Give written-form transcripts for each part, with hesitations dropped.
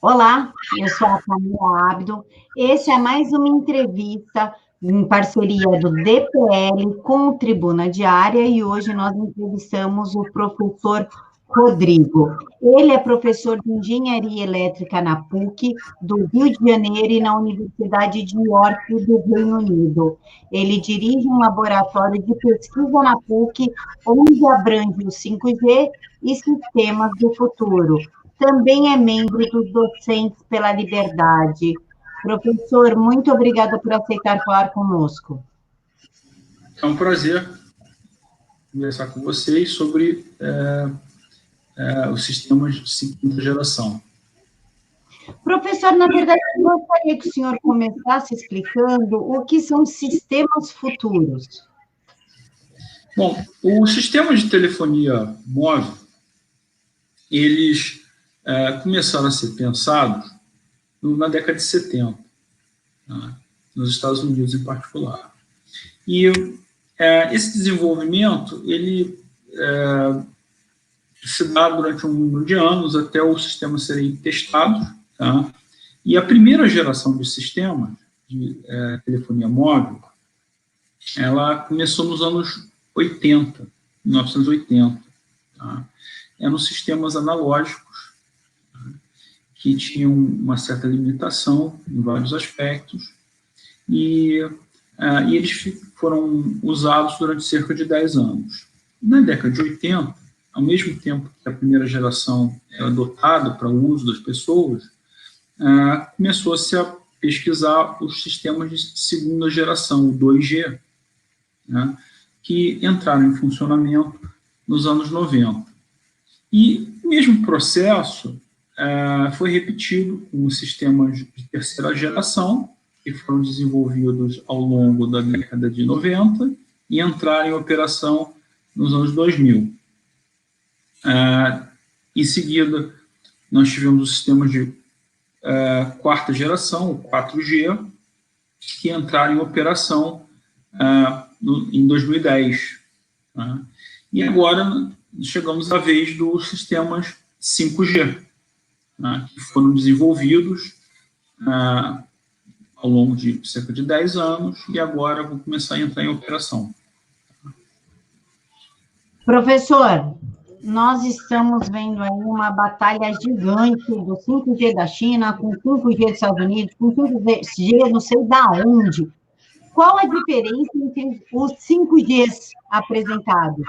Olá, eu sou a Camila Abdo. Esse é mais uma entrevista em parceria do DPL com o Tribuna Diária e hoje nós entrevistamos o professor Rodrigo. Ele é professor de Engenharia Elétrica na PUC do Rio de Janeiro e na Universidade de York do Reino Unido. Ele dirige um laboratório de pesquisa na PUC, onde abrange o 5G e sistemas do futuro. Também é membro dos Docentes pela Liberdade. Professor, muito obrigada por aceitar falar conosco. É um prazer conversar com vocês sobre os sistemas de quinta geração. Professor, na verdade, eu gostaria que o senhor começasse explicando o que são sistemas futuros. Bom, os sistemas de telefonia móvel, eles começaram a ser pensados na década de 70, né, nos Estados Unidos em particular. E esse desenvolvimento, ele se dá durante um número de anos até os sistemas serem testados, tá? E a primeira geração de sistemas de telefonia móvel, ela começou nos anos 80, 1980. Tá? Eram sistemas analógicos, tá? Que tinham uma certa limitação em vários aspectos, e eles foram usados durante cerca de 10 anos. Na década de 80, ao mesmo tempo que a primeira geração era adotada para o uso das pessoas, começou-se a pesquisar os sistemas de segunda geração, o 2G, né, que entraram em funcionamento nos anos 90. E o mesmo processo foi repetido com os sistemas de terceira geração, que foram desenvolvidos ao longo da década de 90 e entraram em operação nos anos 2000. Em seguida, nós tivemos os sistemas de quarta geração, o 4G, que entraram em operação em 2010. Tá? E agora chegamos à vez dos sistemas 5G, né, que foram desenvolvidos ao longo de cerca de 10 anos e agora vão começar a entrar em operação. Professor, nós estamos vendo aí uma batalha gigante do 5G da China, com 5G dos Estados Unidos, com 5G não sei da onde. Qual a diferença entre os 5Gs apresentados?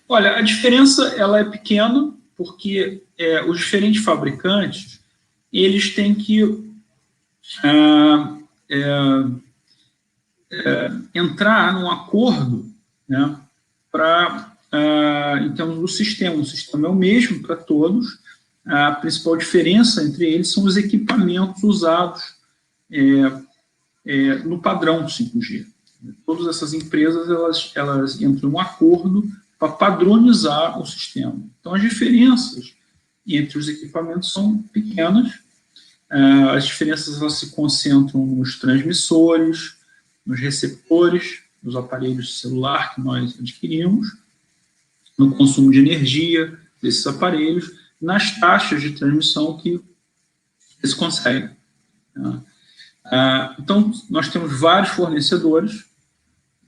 Olha, a diferença ela é pequena, porque os diferentes fabricantes, eles têm que entrar num acordo, né, em termos do sistema. O sistema é o mesmo para todos, a principal diferença entre eles são os equipamentos usados no padrão 5G. Todas essas empresas elas entram em um acordo para padronizar o sistema. Então, as diferenças entre os equipamentos são pequenas. As diferenças elas se concentram nos transmissores, nos receptores, nos aparelhos de celular que nós adquirimos, no consumo de energia desses aparelhos, nas taxas de transmissão que eles conseguem. Então, nós temos vários fornecedores.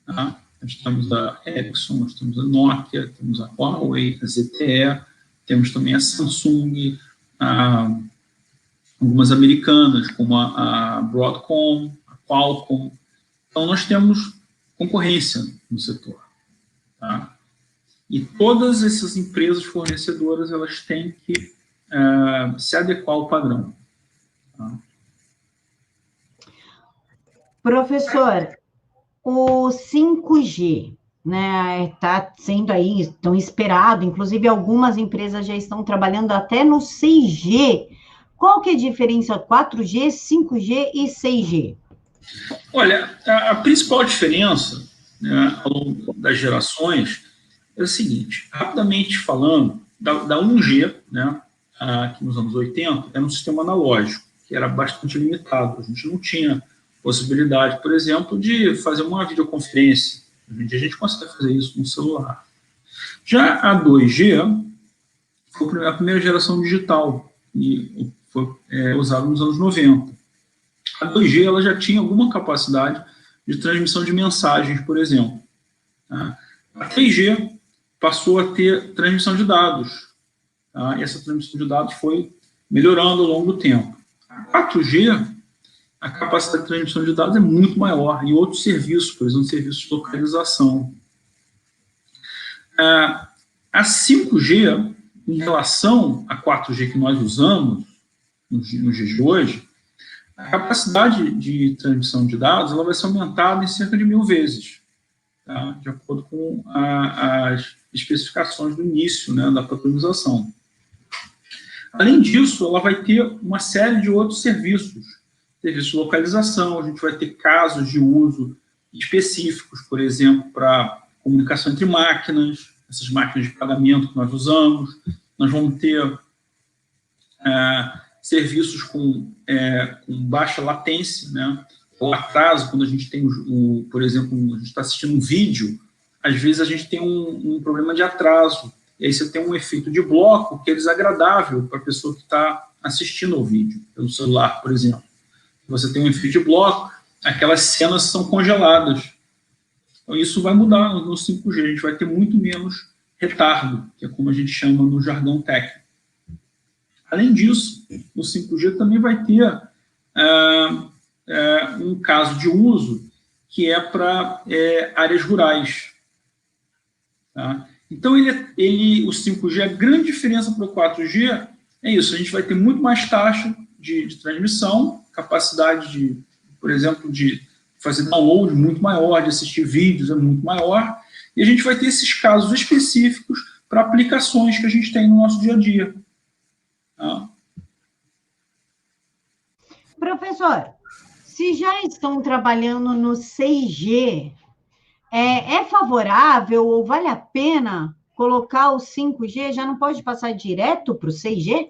Nós temos a Ericsson, nós temos a Nokia, temos a Huawei, a ZTE, temos também a Samsung, algumas americanas, como a Broadcom, a Qualcomm. Então, nós temos concorrência no setor. Tá? E todas essas empresas fornecedoras, elas têm que se adequar ao padrão. Tá? Professor, o 5G, né, está sendo aí, tão esperado, inclusive algumas empresas já estão trabalhando até no 6G. Qual que é a diferença 4G, 5G e 6G? Olha, a principal diferença, né, ao longo das gerações é o seguinte, rapidamente falando, da 1G, né, que nos anos 80, era um sistema analógico, que era bastante limitado. A gente não tinha possibilidade, por exemplo, de fazer uma videoconferência. Hoje em dia a gente consegue fazer isso no celular. Já a 2G foi a primeira geração digital, e foi usado nos anos 90. A 2G ela já tinha alguma capacidade de transmissão de mensagens, por exemplo. Tá? A 3G passou a ter transmissão de dados. Tá? E essa transmissão de dados foi melhorando ao longo do tempo. A 4G, a capacidade de transmissão de dados é muito maior, e outros serviços, por exemplo, serviços de localização. A 5G, em relação à 4G que nós usamos nos dias de hoje, a capacidade de transmissão de dados ela vai ser aumentada em cerca de 1000 vezes, tá? De acordo com as especificações do início, né, da padronização. Além disso, ela vai ter uma série de outros serviços de localização, a gente vai ter casos de uso específicos, por exemplo, para comunicação entre máquinas, essas máquinas de pagamento que nós usamos, nós vamos ter serviços com baixa latência, né, ou atraso, quando a gente tem, por exemplo, a gente está assistindo um vídeo, às vezes a gente tem um problema de atraso, e aí você tem um efeito de bloco que é desagradável para a pessoa que está assistindo ao vídeo, pelo celular, por exemplo. Você tem um efeito de bloco, aquelas cenas são congeladas. Então, isso vai mudar no 5G, a gente vai ter muito menos retardo, que é como a gente chama no jargão técnico. Além disso, no 5G também vai ter um caso de uso que é para áreas rurais. Tá? Então, o 5G, a grande diferença para o 4G é isso, a gente vai ter muito mais taxa de transmissão, capacidade por exemplo, de fazer download muito maior, de assistir vídeos é muito maior, e a gente vai ter esses casos específicos para aplicações que a gente tem no nosso dia a dia. Tá? Professor, se já estão trabalhando no 6G, é favorável ou vale a pena colocar o 5G? Já não pode passar direto para o 6G?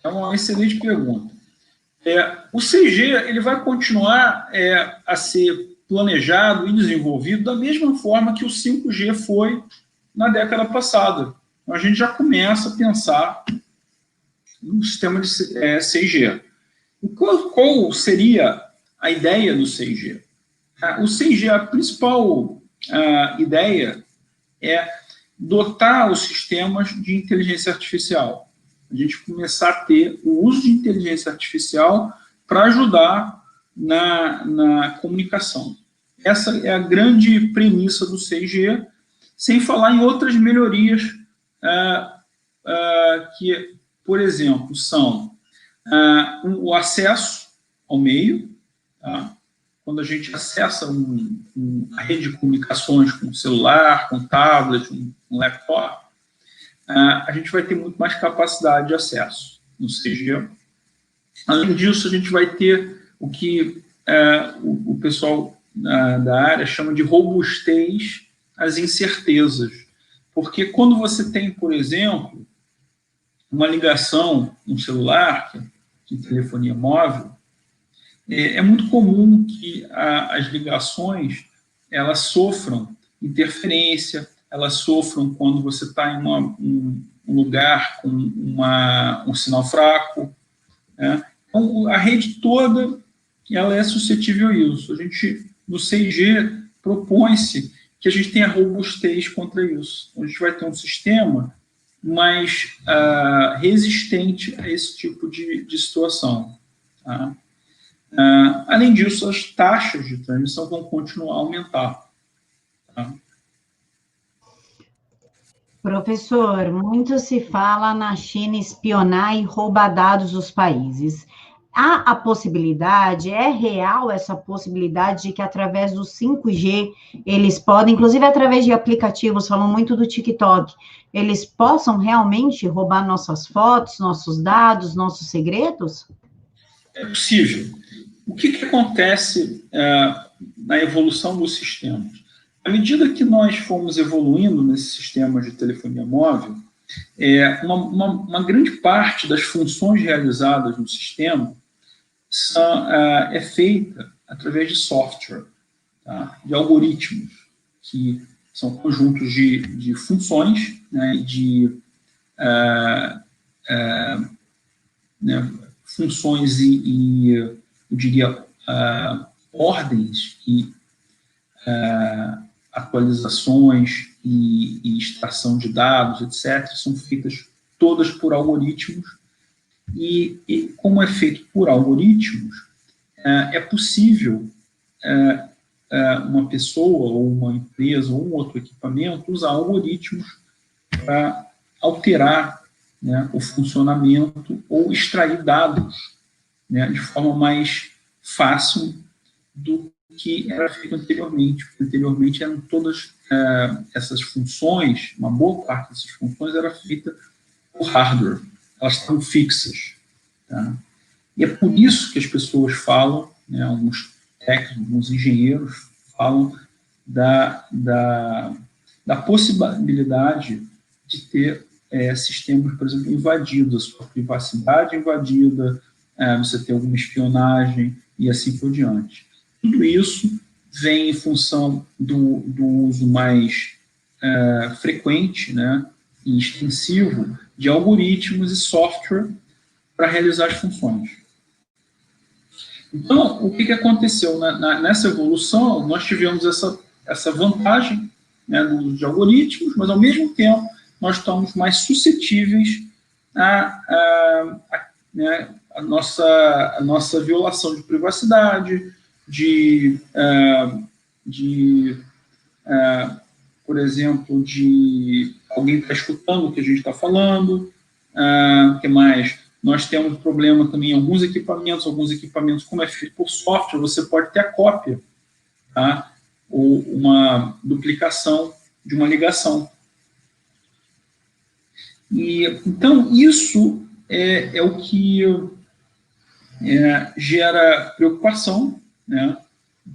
É uma excelente pergunta. O 6G ele vai continuar a ser planejado e desenvolvido da mesma forma que o 5G foi na década passada. Então, a gente já começa a pensar no sistema de 6G. Qual seria a ideia do 6G? O 6G, a principal ideia é dotar os sistemas de inteligência artificial. A gente começar a ter o uso de inteligência artificial para ajudar na comunicação. Essa é a grande premissa do 6G, sem falar em outras melhorias que, por exemplo, são o acesso ao meio, tá? Quando a gente acessa a rede de comunicações com celular, com tablet, um laptop, a gente vai ter muito mais capacidade de acesso no 6G. Além disso, a gente vai ter o que o pessoal da área chama de robustez às incertezas. Porque quando você tem, por exemplo, uma ligação no celular, de telefonia móvel, é muito comum que as ligações elas sofram interferência, elas sofram quando você está em um lugar com um sinal fraco. Né? Então, a rede toda ela é suscetível a isso. A gente, no 6G, propõe-se que a gente tenha robustez contra isso. Então, a gente vai ter um sistema mais resistente a esse tipo de situação. Tá? Além disso, as taxas de transmissão vão continuar a aumentar. Tá? Professor, muito se fala na China espionar e roubar dados dos países. Há a possibilidade, é real essa possibilidade de que através do 5G eles podem, inclusive através de aplicativos, falam muito do TikTok, eles possam realmente roubar nossas fotos, nossos dados, nossos segredos? É possível. O que acontece na evolução dos sistemas? À medida que nós fomos evoluindo nesses sistemas de telefonia móvel, uma grande parte das funções realizadas no sistema é feita através de software, tá? De algoritmos, que são conjuntos de funções, né, né, funções eu diria, ordens e atualizações e extração de dados, etc., são feitas todas por algoritmos, e como é feito por algoritmos, é possível uma pessoa, ou uma empresa, ou um outro equipamento usar algoritmos para alterar, né, o funcionamento ou extrair dados, né, de forma mais fácil do que era feito anteriormente. Porque anteriormente eram todas essas funções, uma boa parte dessas funções era feita por hardware, elas estão fixas. Tá? E é por isso que as pessoas falam, né, alguns técnicos, alguns engenheiros falam da possibilidade de ter sistemas, por exemplo, invadidos, a sua privacidade invadida, você ter alguma espionagem e assim por diante. Tudo isso vem em função do uso mais frequente, né, e extensivo de algoritmos e software para realizar as funções. Então, o que aconteceu? Nessa evolução, nós tivemos essa vantagem, né, do uso de algoritmos, mas, ao mesmo tempo, nós estamos mais suscetíveis né, a nossa violação de privacidade, por exemplo, de alguém estar escutando o que a gente está falando. O que mais? Nós temos problema também em alguns equipamentos, como é feito por software, você pode ter a cópia, tá? Ou uma duplicação de uma ligação. Então, isso é o que gera preocupação, né?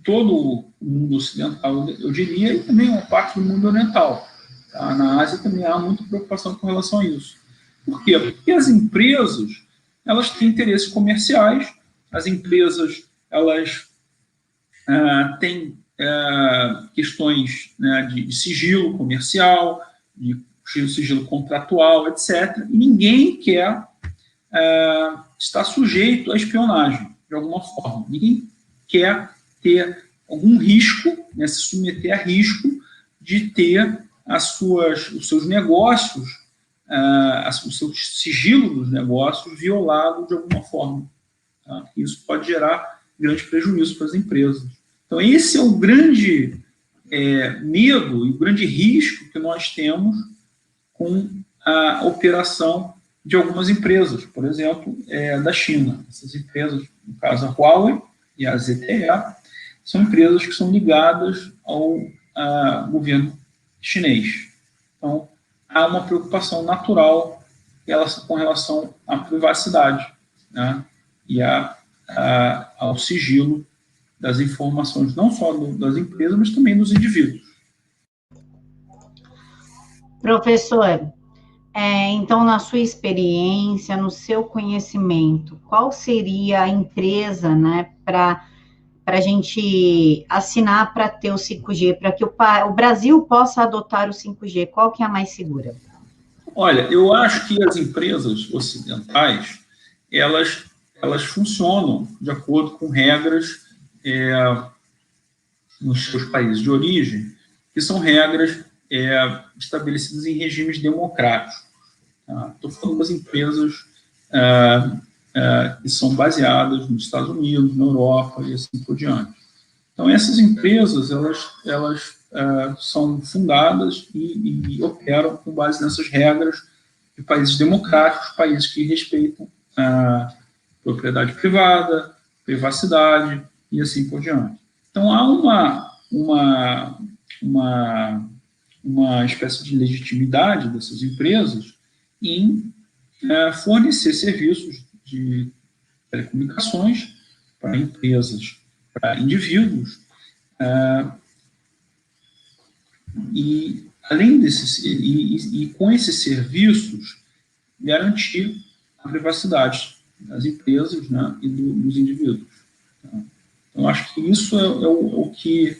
Todo o mundo ocidental, eu diria, e também uma parte do mundo oriental. Tá? Na Ásia também há muita preocupação com relação a isso. Por quê? Porque as empresas, elas têm interesses comerciais, as empresas, elas têm questões, né, de sigilo comercial, de sigilo contratual, etc. E ninguém quer estar sujeito à espionagem, de alguma forma. Ninguém quer ter algum risco, né, se submeter a risco de ter os seus negócios, o seu sigilo dos negócios violado de alguma forma. Tá? Isso pode gerar grande prejuízo para as empresas. Então, esse é o grande medo e o grande risco que nós temos com a operação de algumas empresas, por exemplo, da China. Essas empresas, no caso a Huawei e a ZTE, são empresas que são ligadas ao governo chinês. Então, há uma preocupação natural com relação à privacidade, né, e ao sigilo das informações, não só das empresas, mas também dos indivíduos. Professor, então, na sua experiência, no seu conhecimento, qual seria a empresa, né, para a gente assinar para ter o 5G, para que o Brasil possa adotar o 5G? Qual que é a mais segura? Olha, eu acho que as empresas ocidentais, elas funcionam de acordo com regras nos seus países de origem, que são regras estabelecidas em regimes democráticos. Estou falando das empresas que são baseadas nos Estados Unidos, na Europa e assim por diante. Então, essas empresas, elas são fundadas e operam com base nessas regras de países democráticos, países que respeitam a propriedade privada, privacidade e assim por diante. Então, há uma espécie de legitimidade dessas empresas em fornecer serviços de telecomunicações para empresas, para indivíduos, e além desses, e com esses serviços, garantir a privacidade das empresas, né, e dos indivíduos. Então, acho que isso é o que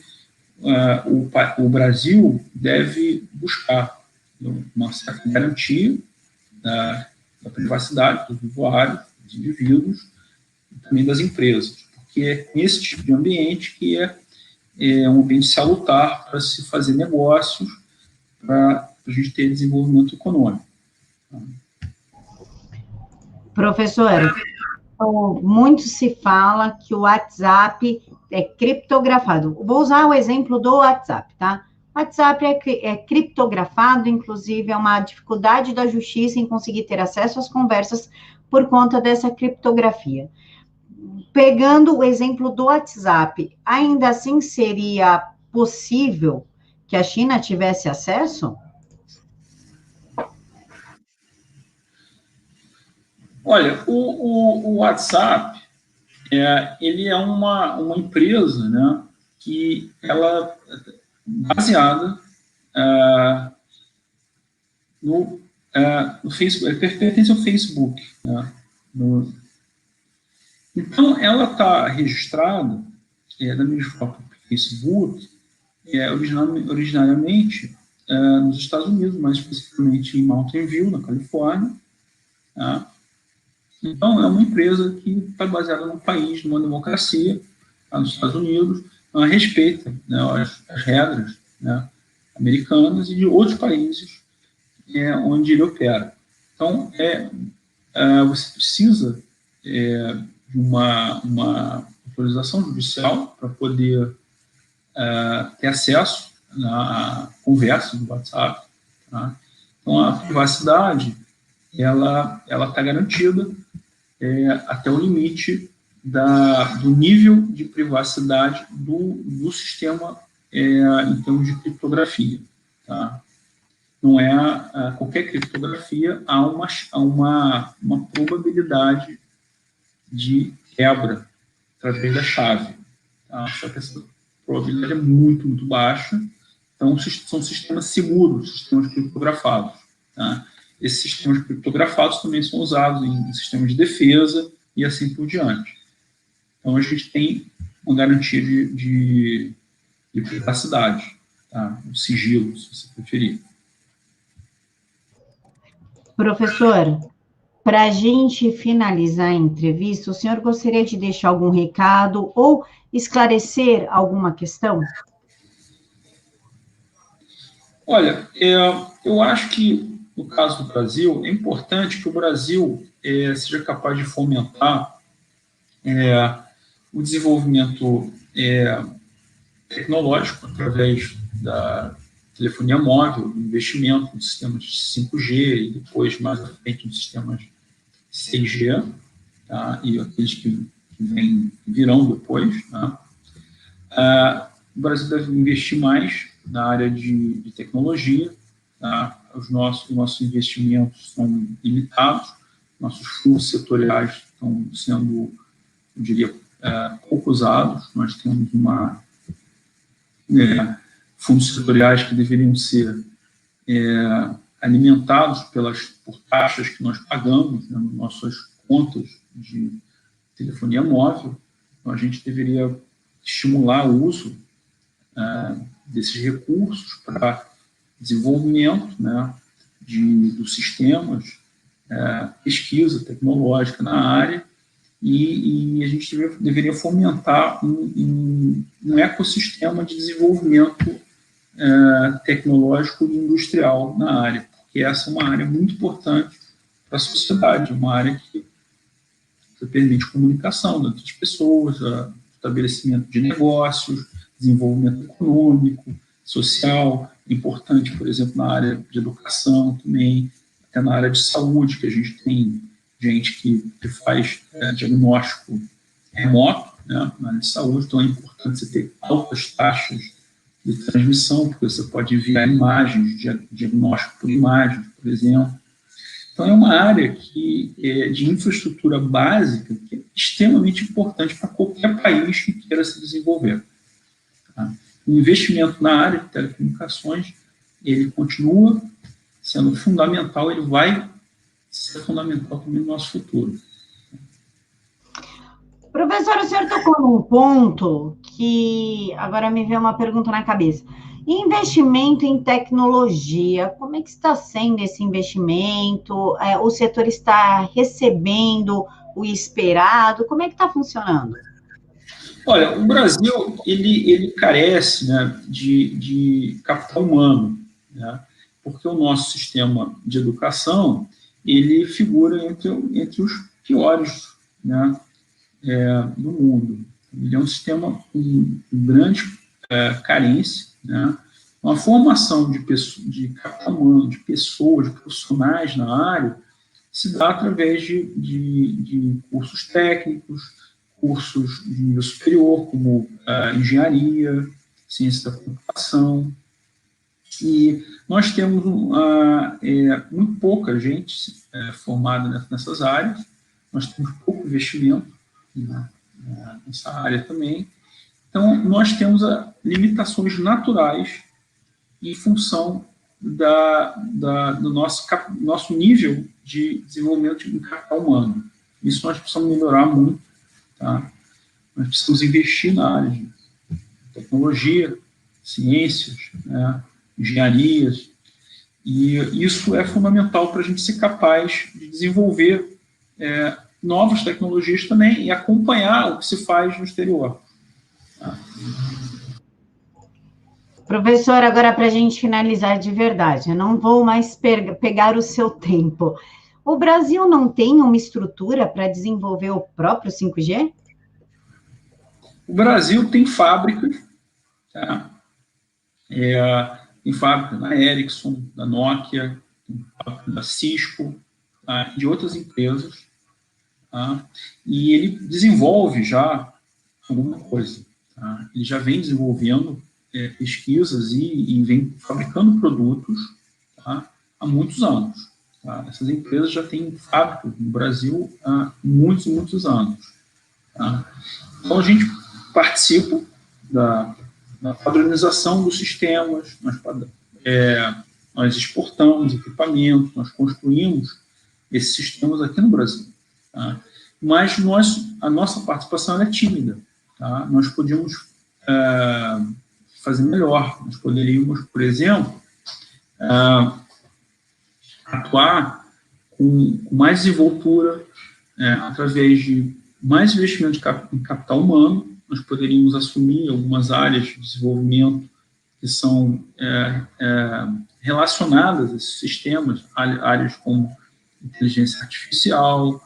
o Brasil deve buscar, uma certa garantia da privacidade dos usuários, dos indivíduos e também das empresas, porque é nesse tipo de ambiente que é um ambiente salutar para se fazer negócios, para a gente ter desenvolvimento econômico. Professor, muito se fala que o WhatsApp é criptografado. Vou usar o exemplo do WhatsApp, tá? O WhatsApp é criptografado, inclusive é uma dificuldade da justiça em conseguir ter acesso às conversas por conta dessa criptografia. Pegando o exemplo do WhatsApp, ainda assim seria possível que a China tivesse acesso? Olha, o WhatsApp, ele é uma empresa, né, que ela baseada no Facebook, ele pertence ao Facebook, né, então, ela está registrada, da mesma forma que o Facebook, originariamente nos Estados Unidos, mais especificamente em Mountain View, na Califórnia. Tá? Então, é uma empresa que está baseada num país, numa democracia, tá, nos Estados Unidos, respeita, né, as regras, né, americanas e de outros países onde ele opera. Então, você precisa de uma autorização judicial para poder ter acesso à conversa do WhatsApp. Tá? Então, a privacidade ela está garantida até o limite do nível de privacidade do sistema em termos de criptografia. Tá? Não é qualquer criptografia, há uma probabilidade de quebra através da chave. Tá? Só que essa probabilidade é muito, muito baixa. Então, são sistemas seguros, sistemas criptografados. Tá? Esses sistemas criptografados também são usados em sistemas de defesa e assim por diante. Então, a gente tem uma garantia de privacidade, tá? Um sigilo, se você preferir. Professor, para a gente finalizar a entrevista, o senhor gostaria de deixar algum recado ou esclarecer alguma questão? Olha, eu acho que, no caso do Brasil, é importante que o Brasil seja capaz de fomentar o desenvolvimento tecnológico através da telefonia móvel, do investimento em sistemas 5G e depois, mais à frente, em sistemas 6G, tá? E aqueles que virão depois. Tá? O Brasil deve investir mais na área de tecnologia. Tá? Os nossos investimentos são limitados, nossos fundos setoriais estão sendo, eu diria, pouco usados. Nós temos fundos setoriais que deveriam ser alimentados por taxas que nós pagamos, né, nas nossas contas de telefonia móvel. Então, a gente deveria estimular o uso desses recursos para desenvolvimento, né, dos sistemas, pesquisa tecnológica na área, e a gente deveria fomentar um ecossistema de desenvolvimento tecnológico e industrial na área, porque essa é uma área muito importante para a sociedade, uma área que permite comunicação entre as pessoas, estabelecimento de negócios, desenvolvimento econômico, social, importante, por exemplo, na área de educação também, até na área de saúde, que a gente tem gente que faz diagnóstico remoto, né, na área de saúde, então é importante você ter altas taxas de transmissão, porque você pode enviar imagens, diagnóstico por imagens, por exemplo. Então, é uma área de infraestrutura básica que é extremamente importante para qualquer país que queira se desenvolver. Tá? O investimento na área de telecomunicações, ele continua sendo fundamental, ele vai ser fundamental também no nosso futuro. Professor, o senhor tocou num ponto que agora me veio uma pergunta na cabeça. Investimento em tecnologia, como é que está sendo esse investimento? O setor está recebendo o esperado? Como é que está funcionando? Olha, o Brasil, ele carece, né, de capital humano, né, porque o nosso sistema de educação, ele figura entre os piores, né, do mundo. Ele é um sistema com grande carência, né, uma formação de capital humano, de pessoas, de profissionais na área, se dá através de cursos técnicos, cursos de nível superior, como engenharia, ciência da computação, e nós temos muito pouca gente formada nessas áreas, nós temos pouco investimento, né, nessa área também, então nós temos limitações naturais em função do nosso nível de desenvolvimento em capital humano. Isso nós precisamos melhorar muito, tá? Nós precisamos investir na área de tecnologia, ciências, né, engenharias, e isso é fundamental para a gente ser capaz de desenvolver novas tecnologias também e acompanhar o que se faz no exterior. Tá? Professor, agora para a gente finalizar de verdade, eu não vou mais pegar o seu tempo. O Brasil não tem uma estrutura para desenvolver o próprio 5G? O Brasil tem fábricas, tá? Tem fábrica da Ericsson, da Nokia, da Cisco, tá? De outras empresas, tá? E ele desenvolve já alguma coisa. Tá? Ele já vem desenvolvendo pesquisas e vem fabricando produtos, tá? Há muitos anos. Tá? Essas empresas já têm fábricas no Brasil há muitos e muitos anos. Tá? Então, a gente participa da padronização dos sistemas, nós exportamos equipamentos, nós construímos esses sistemas aqui no Brasil. Tá? Mas a nossa participação é tímida. Tá? Nós podíamos fazer melhor. Nós poderíamos, por exemplo, atuar com mais desenvoltura, através de mais investimento em capital humano. Nós poderíamos assumir algumas áreas de desenvolvimento que são relacionadas a esses sistemas, áreas como inteligência artificial,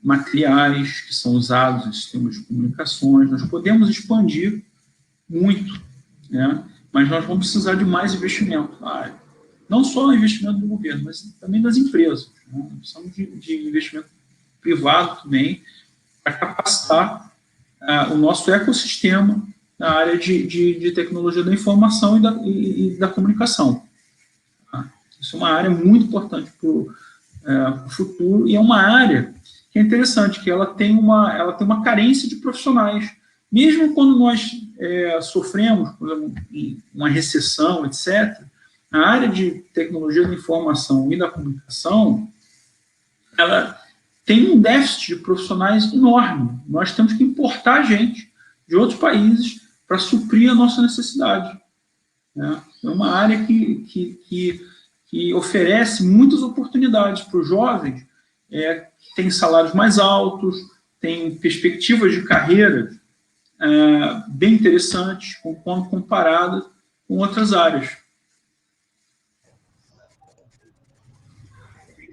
materiais que são usados em sistemas de comunicações. Nós podemos expandir muito, né? Mas nós vamos precisar de mais investimento na área. Não só o investimento do governo, mas também das empresas. Né? Nós precisamos de investimento privado também para capacitar o nosso ecossistema na área de tecnologia da informação e da comunicação. Tá? Isso é uma área muito importante para o futuro e é uma área que é interessante, que ela tem uma carência de profissionais. Mesmo quando nós sofremos, por exemplo, uma recessão, etc., a área de tecnologia da informação e da comunicação, ela tem um déficit de profissionais enorme. Nós temos que importar gente de outros países para suprir a nossa necessidade. Né? É uma área que oferece muitas oportunidades para os jovens, tem salários mais altos, tem perspectivas de carreira bem interessantes, quando comparadas com outras áreas.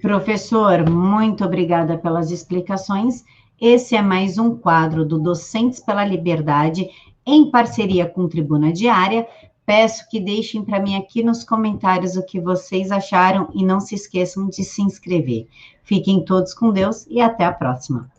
Professor, muito obrigada pelas explicações. Esse é mais um quadro do Docentes pela Liberdade, em parceria com Tribuna Diária. Peço que deixem para mim aqui nos comentários o que vocês acharam e não se esqueçam de se inscrever. Fiquem todos com Deus e até a próxima.